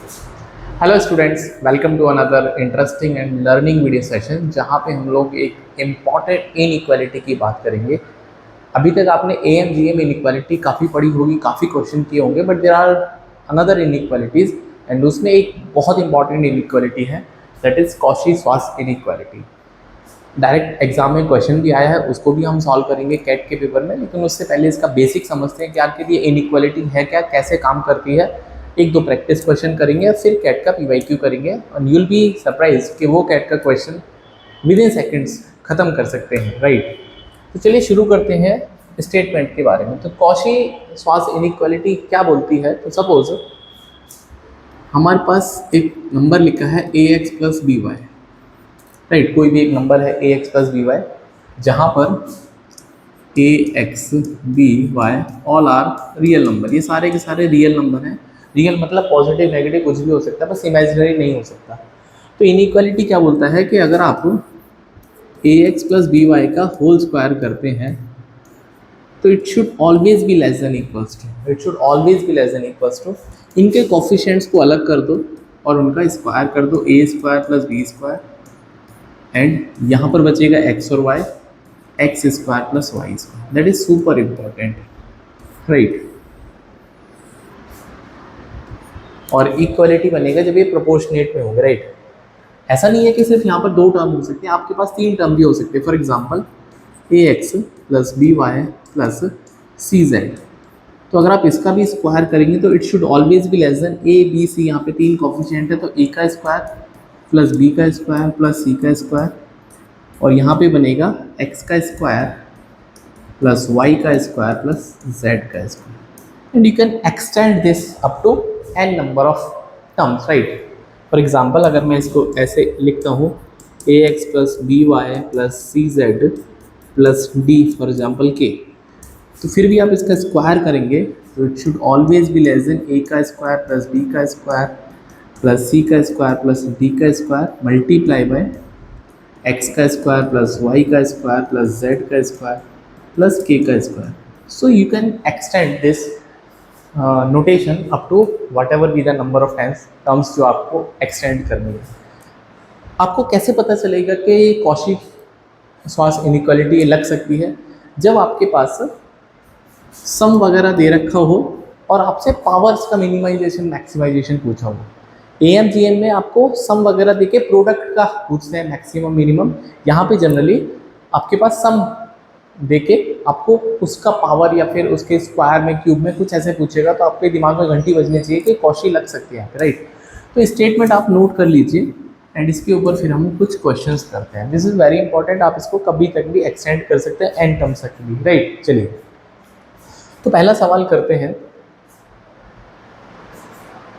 Hello students, welcome to another interesting and learning video session जहाँ पे हम लोग एक इम्पॉर्टेंट इनइक्वालिटी की बात करेंगे। अभी तक आपने एम जी एम इनइक्वालिटी काफ़ी पढ़ी होगी, काफ़ी क्वेश्चन किए होंगे, but there are another inequalities and उसमें एक बहुत इंपॉर्टेंट इनइक्वालिटी है, that is Cauchy Schwarz inequality. Direct exam में क्वेश्चन भी आया है, उसको भी हम सॉल्व करेंगे कैट के पेपर में, लेकिन उससे पहले इसका बेसिक समझते हैं कि आखिर ये इनइक्वालिटी है क्या, कैसे काम करती है। एक दो प्रैक्टिस क्वेश्चन करेंगे, फिर कैट का पीवाईक्यू करेंगे और यू विल बी सरप्राइज कि वो कैट का क्वेश्चन विद इन सेकेंड्स खत्म कर सकते हैं, राइट। तो चलिए शुरू करते हैं स्टेटमेंट के बारे में। तो कॉशी श्वार्ट्ज इनइक्वालिटी क्या बोलती है? तो सपोज हमारे पास एक नंबर लिखा है A X plus B Y, right. कोई भी एक नंबर है A X plus B Y, जहाँ पर A X B Y all are real number. ये सारे के सारे रियल नंबर हैं। रियल मतलब पॉजिटिव नेगेटिव कुछ भी हो सकता है, बस इमेजिनरी नहीं हो सकता। तो इनइक्वालिटी क्या बोलता है कि अगर आप A X plus B Y का होल स्क्वायर करते हैं तो it should always be less than equals to, it should always be less than equals to. इनके कोफिशिएंट्स को अलग कर दो और उनका स्क्वायर कर दो, A square plus B square, and यहाँ पर बचेगा एक्स और Y, X square plus Y square. That is super important, right. और इक्वालिटी बनेगा जब ये प्रोपोर्शनेट में होंगे, राइट। ऐसा नहीं है कि सिर्फ यहाँ पर दो टर्म हो सकते हैं, आपके पास तीन टर्म भी हो सकते हैं। For example A X plus B Y plus C Z. तो अगर आप इसका भी स्क्वायर करेंगे तो it should always be less than A B C. यहाँ पे तीन कोफिशिएंट है, तो ए का स्क्वायर प्लस बी का स्क्वायर प्लस सी का स्क्वायर, और यहाँ पे बनेगा एक्स का स्क्वायर प्लस वाई का स्क्वायर प्लस जेड का square. And you can extend this up to N number of terms, right. For example अगर मैं इसको ऐसे लिखता हूँ A X plus B Y plus C Z plus D, for example K, तो फिर भी आप इसका स्क्वायर करेंगे तो it should always be less than A का स्क्वायर प्लस बी का स्क्वायर प्लस सी का स्क्वायर प्लस डी का स्क्वायर मल्टीप्लाई बाय एक्स का स्क्वायर प्लस वाई का स्क्वायर प्लस जेड का स्क्वायर प्लस के का square. So you can extend this notation up to whatever be the number of terms जो आपको extend करनी है। आपको कैसे पता चलेगा कि कॉशी श्वार्ट्ज इनइक्वालिटी लग सकती है? जब आपके पास सम वगैरह दे रखा हो और आपसे पावर्स का मिनिमाइजेशन मैक्सिमाइजेशन पूछा हो। एम जी एम में आपको सम वगैरह देके प्रोडक्ट का पूछते हैं, मैक्सिमम मिनिमम। यहाँ पे जनरली आपके पास सम देके आपको उसका पावर या फिर उसके स्क्वायर में, क्यूब में कुछ ऐसे पूछेगा, तो आपके दिमाग में घंटी बजनी चाहिए कि कॉशी लग सकती है यहाँ पे, राइट। तो स्टेटमेंट आप नोट कर लीजिए एंड इसके ऊपर फिर हम कुछ क्वेश्चंस करते हैं। दिस इज वेरी इंपॉर्टेंट, आप इसको कभी तक भी एक्सटेंड कर सकते हैं, एन टर्म्स तक भी, राइट। चलिए तो पहला सवाल करते हैं।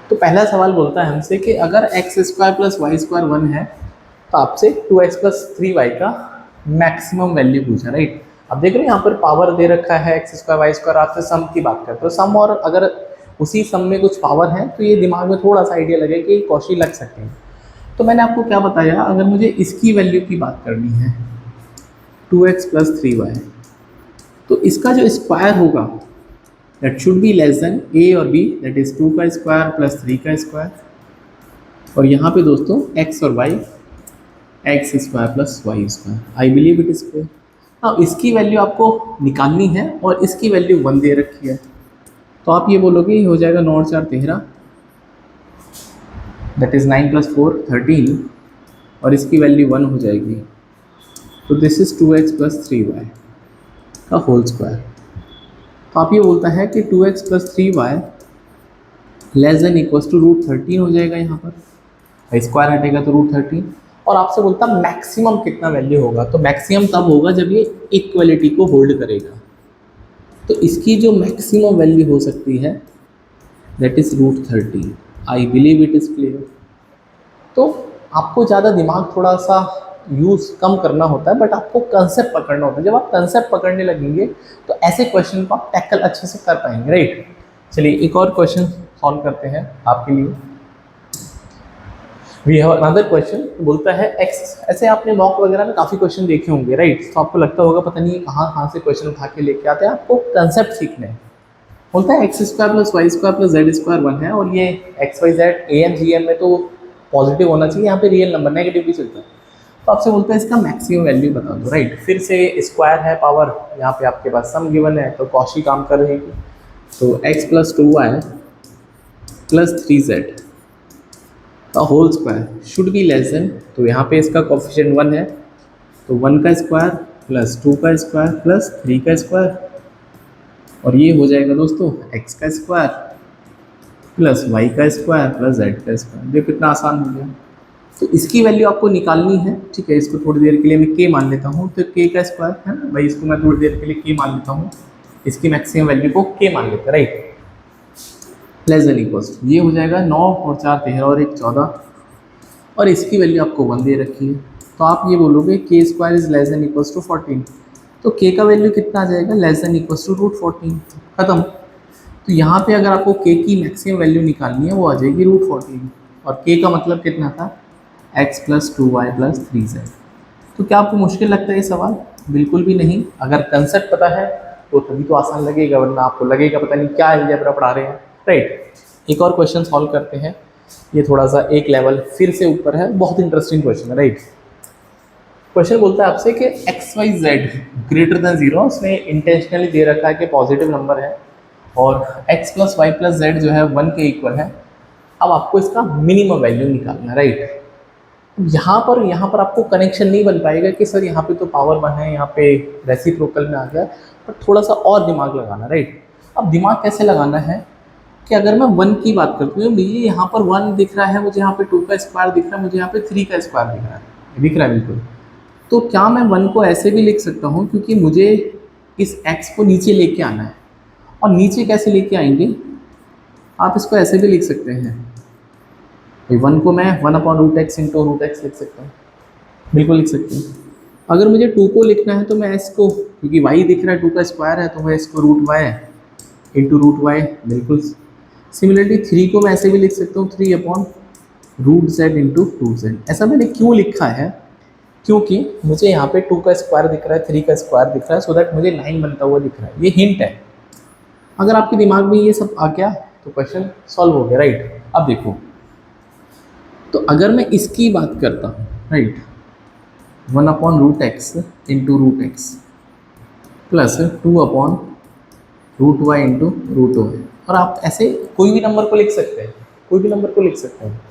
तो पहला सवाल बोलता है हमसे कि अगर X square plus Y square 1 है तो आपसे 2x प्लस 3y का मैक्सिमम वैल्यू पूछा, राइट। अब देख रहे हैं यहाँ पर पावर दे रखा है एक्स स्क्वायर वाई स्क्वायर, आपसे सम की बात करते हो। सम और अगर उसी सम में कुछ पावर है तो ये दिमाग में थोड़ा सा आइडिया लगे कि कॉशी लग सकते हैं। तो मैंने आपको क्या बताया, अगर मुझे इसकी वैल्यू की बात करनी है 2x प्लस 3y, तो इसका जो स्क्वायर होगा that should be less than a और b, that is 2 का स्क्वायर प्लस 3 का स्क्वायर, और यहाँ पे दोस्तों x और y X square plus Y square. I believe it is clear. हाँ, इसकी वैल्यू आपको निकालनी है और इसकी वैल्यू 1 दे रखी है, तो आप ये बोलोगे ये हो जाएगा 9 और 4 13, दैट इज 9 प्लस 4 13, और इसकी वैल्यू 1 हो जाएगी। तो this is 2x plus 3y का होल स्क्वायर। तो आप ये बोलता है कि 2x plus 3y less than equals to root 13 हो जाएगा। यहाँ पर स्क्वायर हटेगा तो रूट 13, और आपसे बोलता मैक्सिमम कितना वैल्यू होगा, तो मैक्सिमम तब होगा जब ये इक्वलिटी को होल्ड करेगा। तो इसकी जो मैक्सिमम वैल्यू हो सकती है that is root 13। I believe it is clear. तो आपको ज़्यादा दिमाग थोड़ा सा यूज़ कम करना होता है, बट आपको कंसेप्ट पकड़ना होता है। जब आप कंसेप्ट पकड़ने लगेंगे तो ऐसे क्वेश्चन को आप टैकल अच्छे से कर पाएंगे, राइट। चलिए एक और क्वेश्चन सॉल्व करते हैं आपके लिए। We have another question. बोलता है एक्स, ऐसे आपने मॉक वगैरह में काफ़ी क्वेश्चन देखे होंगे, राइट। तो आपको लगता होगा पता नहीं कहाँ से क्वेश्चन उठा के लेके आते हैं, आपको कंसेप्ट सीखने हैं। बोलता है X square plus Y square plus Z square 1 है, और ये X Y Z A N G N में तो पॉजिटिव होना चाहिए, यहाँ पे रियल नंबर नेगेटिव भी चलता है। तो आपसे बोलता है इसका मैक्सिमम वैल्यू बता दो, राइट। फिर से स्क्वायर है पावर, यहाँ पे आपके पास सम गिवन है तो कॉशी काम कर रहेगी। तो x plus 2y plus 3z का whole square should be less than, तो यहाँ पे इसका कोफिशिएंट 1 है, तो 1 का स्क्वायर प्लस 2 का स्क्वायर प्लस 3 का स्क्वायर, और ये हो जाएगा दोस्तों x का स्क्वायर प्लस y का स्क्वायर प्लस z का स्क्वायर। देखो कितना आसान हो गया। तो इसकी वैल्यू आपको निकालनी है, ठीक है। इसको थोड़ी देर के लिए मैं k मान लेता हूँ, तो k का स्क्वायर है ना भाई, इसको मैं थोड़ी देर के लिए k मान लेता हूँ, इसकी मैक्सिमम वैल्यू को k मान लेते हैं, राइट। लेस देन इक्वल्स, ये हो जाएगा 9 और 4 13 और 1 14, और इसकी वैल्यू आपको 1 दे रखी है। तो आप ये बोलोगे k square is less than equals to 14, तो k का वैल्यू कितना आ जाएगा, less than equals to root 14, खत्म। तो यहाँ पे अगर आपको k की मैक्सिमम वैल्यू निकालनी है वो आ जाएगी रूट 14, और k का मतलब कितना था, x plus 2y plus 3z। तो क्या आपको मुश्किल लगता है ये सवाल? बिल्कुल भी नहीं। अगर कंसेप्ट पता है तो तभी तो आसान लगेगा, वरना आपको लगेगा पता नहीं क्या अलजेब्रा पढ़ा रहे हैं, राइट। एक और क्वेश्चन सॉल्व करते हैं, ये थोड़ा सा एक लेवल फिर से ऊपर है, बहुत इंटरेस्टिंग क्वेश्चन है, राइट। क्वेश्चन बोलता है आपसे कि X Y Z greater than 0, उसने इंटेंशनली दे रखा है कि पॉजिटिव नंबर है, और x plus Y plus Z जो है 1 के इक्वल है। अब आपको इसका मिनिमम वैल्यू निकालना है, राइट। यहाँ पर आपको कनेक्शन नहीं बन पाएगा कि सर यहाँ पे तो पावर 1 है, यहाँ पे रेसिप्रोकल में आ गया, पर थोड़ा सा और दिमाग लगाना, राइट। अब दिमाग कैसे लगाना है कि अगर मैं 1 की बात करती हूँ, मुझे यहाँ पर 1 दिख रहा है, मुझे यहाँ पे 2 का स्क्वायर दिख रहा है, मुझे यहाँ पे 3 का स्क्वायर दिख रहा है बिल्कुल। तो क्या मैं 1 को ऐसे भी लिख सकता हूँ, क्योंकि मुझे इस x को नीचे लेके आना है, और नीचे कैसे लेके आएंगे, आप इसको ऐसे भी लिख सकते हैं, 1 को मैं 1/√x इंटू √x लिख सकता हूँ, बिल्कुल लिख सकते हैं। अगर मुझे 2 को लिखना है तो मैं s को, क्योंकि y दिख रहा है 2 का स्क्वायर है, तो मैं इसको √y इंटू √y, बिल्कुल। सिमिलरली 3 को मैं ऐसे भी लिख सकता हूँ 3/√z इंटू 2z। ऐसा मैंने क्यों लिखा है, क्योंकि मुझे यहाँ पे 2 का स्क्वायर दिख रहा है, 3 का स्क्वायर दिख रहा है, सो दैट मुझे 9 बनता हुआ दिख रहा है, ये हिंट है। अगर आपके दिमाग में ये सब आ गया तो क्वेश्चन सॉल्व हो गया, राइट। अब देखो, तो अगर मैं इसकी बात करता हूँ, right, 1/√x into √x plus 2/√y into √y, और आप ऐसे कोई भी नंबर को लिख सकते हैं, कोई भी नंबर को लिख सकते हैं,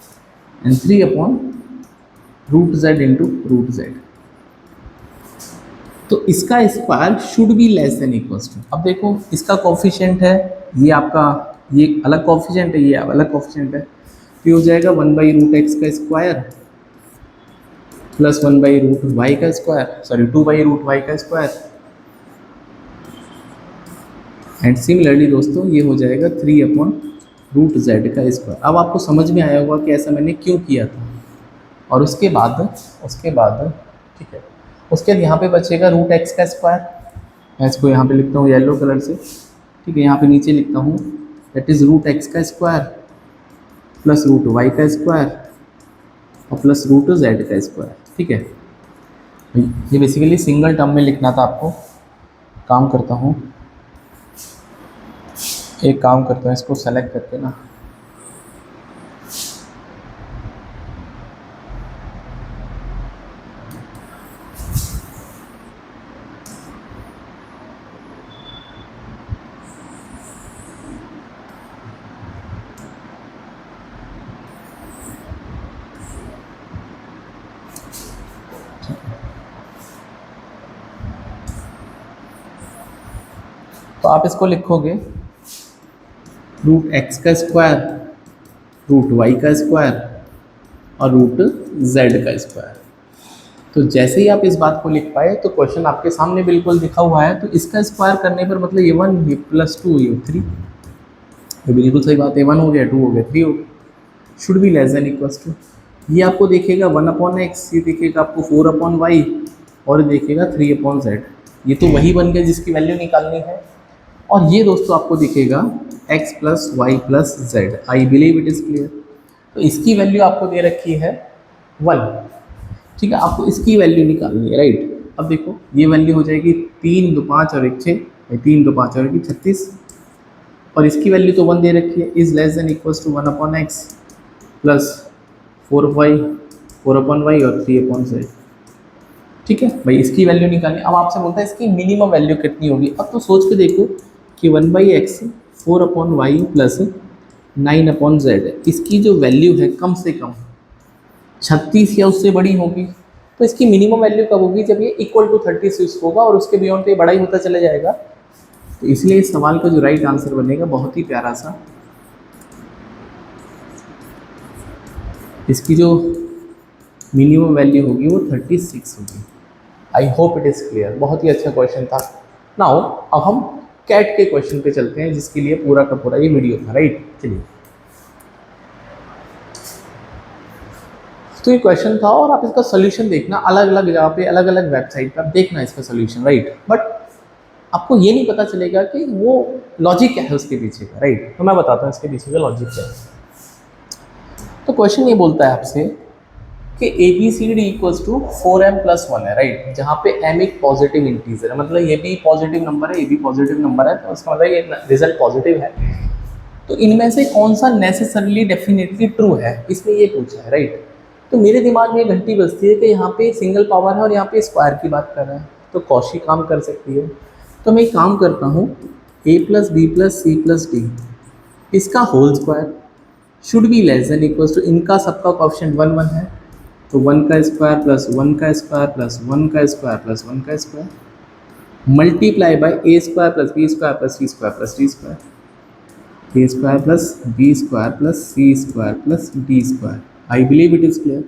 एंड 3/√z इंटू √z। तो इसका square should be less than equals to, अब देखो इसका कोफिशिएंट है, ये आपका ये अलग कोफिशिएंट है, ये अलग कोफिशिएंट है, तो ये हो जाएगा 1/√x का स्क्वायर प्लस 1/√y का स्क्वायर, सॉरी 2/√y का स्क्वायर, एंड सिमिलरली दोस्तों ये हो जाएगा 3/√z का स्क्वायर। अब आपको समझ में आया होगा कि ऐसा मैंने क्यों किया था। और उसके बाद ठीक है, उसके बाद यहाँ पे बचेगा √x का स्क्वायर, मैं इसको यहाँ पे लिखता हूँ येलो कलर से, ठीक है। यहाँ पे नीचे लिखता हूँ दैट इज़ √x का स्क्वायर प्लस √y का स्क्वायर और प्लस √z का स्क्वायर, ठीक है। ये बेसिकली सिंगल टर्म में लिखना था आपको। काम करता हूँ, एक काम करता हूँ, इसको सेलेक्ट करके ना, तो आप इसको लिखोगे √x का स्क्वायर, √y का स्क्वायर और √z का स्क्वायर। तो जैसे ही आप इस बात को लिख पाए तो क्वेश्चन आपके सामने बिल्कुल दिखा हुआ है। तो इसका स्क्वायर करने पर मतलब ये 1, ये +2, ये 3, ये बिल्कुल सही बात है। 1 हो गया, 2 हो गया, 3 हो गया, should be less than equals to. ये आपको देखेगा 1/x, ये देखेगा आपको 4/y, और ये देखेगा 3/z। ये तो वही बन गया जिसकी वैल्यू निकालनी है। और ये दोस्तों आपको दिखेगा x plus Y plus Z. I believe it is clear. तो इसकी वैल्यू आपको दे रखी है 1, ठीक है। आपको इसकी वैल्यू निकालनी है, राइट। अब देखो ये वैल्यू हो जाएगी 3 2 5 और 1 6, 3 2 5 और 1 36, और इसकी वैल्यू तो 1 दे रखी है, is less than equals to 1/x plus 4/y और 3/z। ठीक है भाई, इसकी वैल्यू निकालनी। अब आपसे बोलता है इसकी मिनिमम वैल्यू कितनी होगी। अब तो सोच के देखो कि 1/x 4/y प्लस 9/z, इसकी जो वैल्यू है कम से कम 36 या उससे बड़ी होगी। तो इसकी मिनिमम वैल्यू कब होगी, जब ये इक्वल टू 36 होगा और उसके बियॉन्ड तो ये बड़ा ही होता चला जाएगा। तो इसलिए इस सवाल का जो राइट आंसर बनेगा बहुत ही प्यारा सा, इसकी जो मिनिमम वैल्यू होगी वो 36 होगी। I hope it is clear. बहुत ही अच्छा क्वेश्चन था। नाउ अब हम कैट के क्वेश्चन पे चलते हैं, जिसके लिए पूरा का पूरा ये वीडियो था, राइट। चलिए, तो ये क्वेश्चन था और आप इसका सोल्यूशन देखना अलग अलग जगह पे, अलग अलग वेबसाइट पे आप देखना इसका सोल्यूशन, राइट। बट आपको ये नहीं पता चलेगा कि वो लॉजिक क्या है उसके पीछे का, राइट। तो मैं बताता हूँ इसके पीछे का लॉजिक क्या है। तो क्वेश्चन ये बोलता है आपसे कि ABCD इक्वल्स टू 4m+1 है, राइट। जहाँ पे m एक पॉजिटिव इंटीजर है, मतलब ये भी पॉजिटिव नंबर है, ये भी पॉजिटिव नंबर है, तो उसका मतलब ये रिजल्ट पॉजिटिव है। तो इनमें से कौन सा नेसेसरली डेफिनेटली ट्रू है, इसमें ये पूछा है, राइट। तो मेरे दिमाग में घंटी बजती है कि यहाँ पे सिंगल पावर है और यहाँ पे स्क्वायर की बात कर रहा है, तो कौशी काम कर सकती है। तो मैं एक काम करता हूँ, a+b+c+d इसका whole square should be less than equals to, इनका सबका कोएफिशिएंट 1 1 है, तो 1 का स्क्वायर प्लस 1 का स्क्वायर प्लस 1 का स्क्वायर प्लस 1 का square multiply bye a square plus b square plus c square plus d square, a square plus b square plus c square plus d square. I believe it is clear.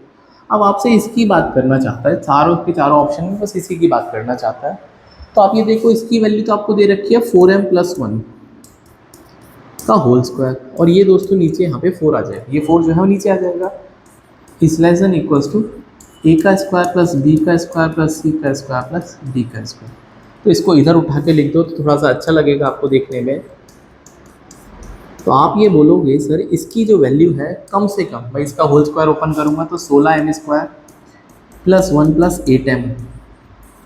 अब आपसे इसकी बात करना चाहता है, चारों के चारों ऑप्शन में बस इसी की बात करना चाहता है। तो आप ये देखो, इसकी वैल्यू तो आपको दे रखी है 4m+1 का होल स्क्वायर, और ये दोस्तों नीचे यहाँ पे 4 आ जाएगा, ये 4 जो है वो नीचे आ जाएगा। Is less than equals to a का स्क्वायर प्लस b का स्क्वायर प्लस c का स्क्वायर प्लस d का स्क्वायर। तो इसको इधर उठा के लिख दो तो थोड़ा सा अच्छा लगेगा आपको देखने में। तो आप ये बोलोगे सर इसकी जो वैल्यू है कम से कम, मैं इसका होल स्क्वायर ओपन करूँगा तो 16m square plus 1 plus 8m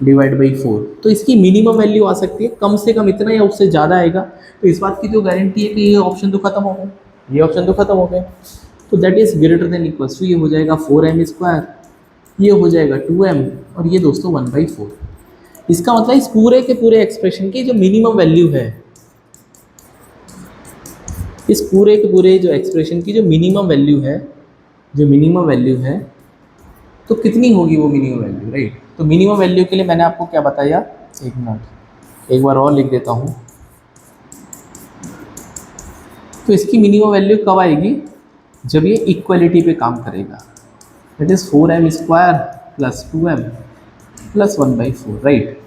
divide by 4, तो इसकी मिनिमम वैल्यू आ सकती है कम से कम इतना या उससे ज़्यादा आएगा। तो इस बात की जो गारंटी है कि ये ऑप्शन तो खत्म हो गए, ये ऑप्शन तो खत्म हो गए। तो that is greater than equals to, ये हो जाएगा 4m स्क्वायर, ये हो जाएगा 2m, और ये दोस्तों 1/4। इसका मतलब इस पूरे के पूरे एक्सप्रेशन की जो मिनिमम वैल्यू है, इस पूरे के पूरे जो एक्सप्रेशन की जो मिनिमम वैल्यू है, जो मिनिमम वैल्यू है, तो कितनी होगी वो मिनिमम वैल्यू, राइट। तो मिनिमम वैल्यू के लिए मैंने आपको क्या बताया, एक मिनट एक बार और लिख देता हूँ। तो इसकी मिनिमम वैल्यू कब आएगी, जब ये इक्वलिटी पे काम करेगा, that is 4m square plus 2m plus 1/4, right.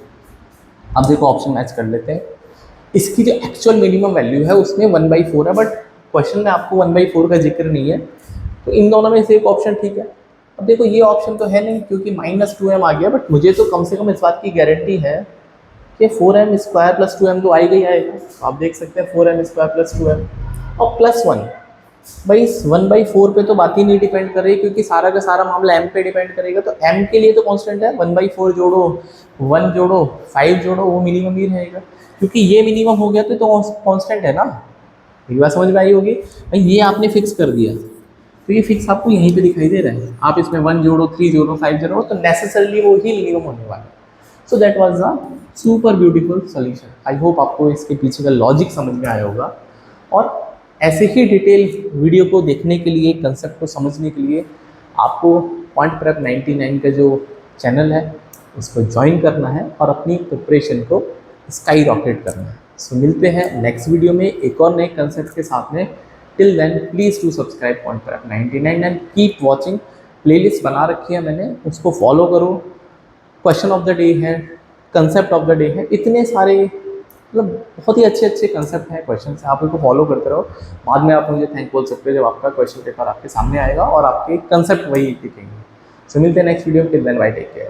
अब देखो ऑप्शन मैच कर लेते हैं। इसकी जो एक्चुअल मिनिमम वैल्यू है उसमें 1/4 है, बट क्वेश्चन में आपको 1/4 का जिक्र नहीं है, तो इन दोनों में से एक ऑप्शन ठीक है। अब देखो ये ऑप्शन तो है नहीं क्योंकि -2m आ गया, बट मुझे तो कम से कम इस बात की गारंटी है कि 4m स्क्वायर प्लस 2m तो आएगा ही आएगा। तो आप देख सकते हैं 4m स्क्वायर प्लस 2m और प्लस 1, भाई 1/4 पे तो बात ही नहीं डिपेंड कर रही, क्योंकि सारा का सारा मामला m पे डिपेंड करेगा। तो m के लिए तो कांस्टेंट है, 1/4 जोड़ो 1 जोड़ो 5 जोड़ो वो मिनिमम ही रहेगा, क्योंकि ये मिनिमम हो गया तो कांस्टेंट है ना। एक बात समझ में आई होगी भाई, ये आपने फिक्स कर दिया तो ये फिक्स आपको यहीं पे दिखाई दे रहा है। आप इसमें 1 जोड़ो 3 जोड़ो 5 जोड़ो तो नेसेसरली वो ही मिनिमम होने वाला है। So that was the super beautiful solution. I hope आपको इसके पीछे का लॉजिक समझ में आया होगा, और ऐसे ही डिटेल वीडियो को देखने के लिए, कंसेप्ट को समझने के लिए आपको पॉइंट प्रेप 99 का जो चैनल है उसको ज्वाइन करना है और अपनी प्रिपरेशन को स्काई रॉकेट करना है। सो मिलते हैं नेक्स्ट वीडियो में एक और नए कंसेप्ट के साथ में। Till then please to subscribe point prep 99 and keep watching. Playlist बना रखी है मैंने, उसको फॉलो करो। क्वेश्चन ऑफ द डे है, कंसेप्ट ऑफ द डे है, इतने सारे मतलब बहुत ही अच्छे अच्छे कंसेप्ट हैं, क्वेश्चन हैं, आप उनको फॉलो करते रहो। बाद में आप मुझे थैंक बोल सकते हो जब आपका क्वेश्चन पेपर आपके सामने आएगा और आपके कंसेप्ट वही दिखेंगे। सो मिलते हैं नेक्स्ट वीडियो में। Till then bye, take care.